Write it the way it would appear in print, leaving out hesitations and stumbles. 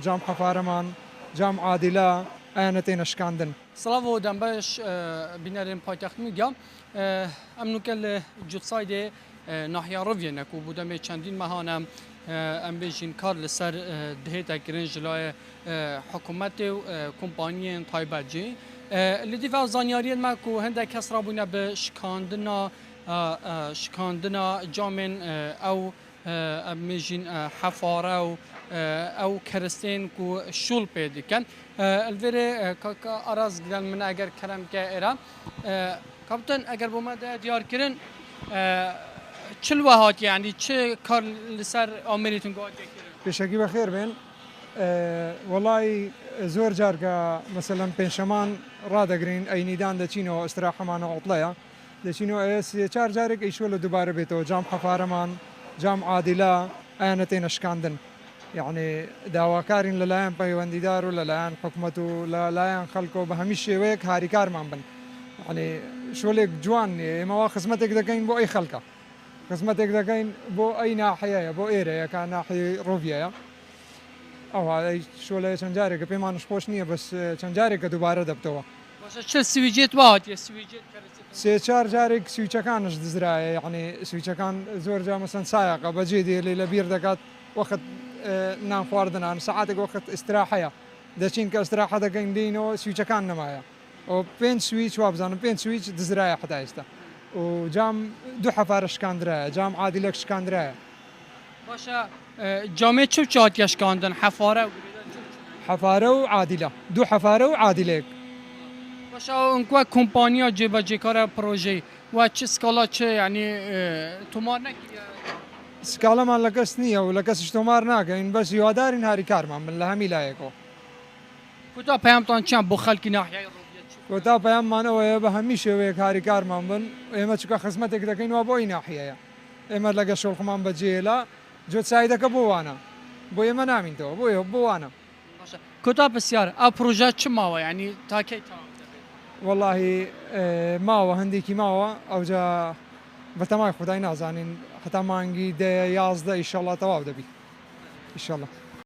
جام حفارمان جام عادلة أنا تينشكاندن. سلاو دنبش بینریم پایتخت میگم امنو کل جوتساید ناحیه رویه نکو بودم چندین ماهانم ام بیشین کار لسر دهیت اکرین جلای حکومت و کمپانی تایبجی لیدی و زانیاری ما کو هنده کس را بونه به شکاندنا جامن او ام بیشین حفاره و او کرستین کو شول پیدا کن الوره که آراز گدن من اگر کرم که ایران کاپتن اگر بومد دیار کرن چه وقت یعنی چه کار لسر آمریتون قاعد کرن؟ بشكل بخير بين والله زور جاركا مثلا بنشمان رادا جرين اي نيدان دچينو استراحه معنا عطليا دچينو اس چار جارك ايشول دوباره بيتو جام حفارمان جام عادله انا تينشكاندن يعني داواكارين للايان بايوانديدار ولا حكومته للايان خلقه بهمش ويك هاري كار بن يعني شو لك جوان ما خدمتك دكاين بو اي خلقه خدمتك دكاين بو اي ناحيه بو ايريا كان ناحيه روفيا او هذا شو له شنجارك بما نشخوش نيه بس شنجارك دوباره دبتوا باشه چه سویجت واحد یا سویجت سي چار جارك سويتشكانش دزراي يعني سويتشكان زور جا مثلا سايقه بجيدي اللي لبير دكات وقت نام خواردنا ساعاتك وقت استراحه دچين كاستراحه دكين دينو سويتشكان نمايا و بين سويتش وابزان بين سويتش دزراي حتى استا وجام دو حفارش كاندرا جام عادلك كاندرا باشه جامعه چه چات یشکاندن حفاره حفاره وعادله دو حفاره وعادلك باشه اونکو کمپانیا جیبا جیکار پروژه و چه سکالا چه یعنی تومار نکی سكالا ما لقس نية ولقس اشتمار ناقين بس يوادارين هاري كارمان من لهمي لايكو کتا پیامتان چند بخل کی ناحیه رویه وتا بيام ما نوى بهميش ويك هاري كارمان بن اما تشكا خدمتك دكين وابوي ناحية اما لقى شغل خمان بجيلا جو تساعدك بوانا بوي ما نامين تو بوانا کتا بسیار ا پروژه چه ماوا یعنی تا کی تمام والله ماوا هنديكي ماوا او جا بتماي خداي نازانين حتى مانجي دي يازدا ان شاء الله تواب دبي ان شاء الله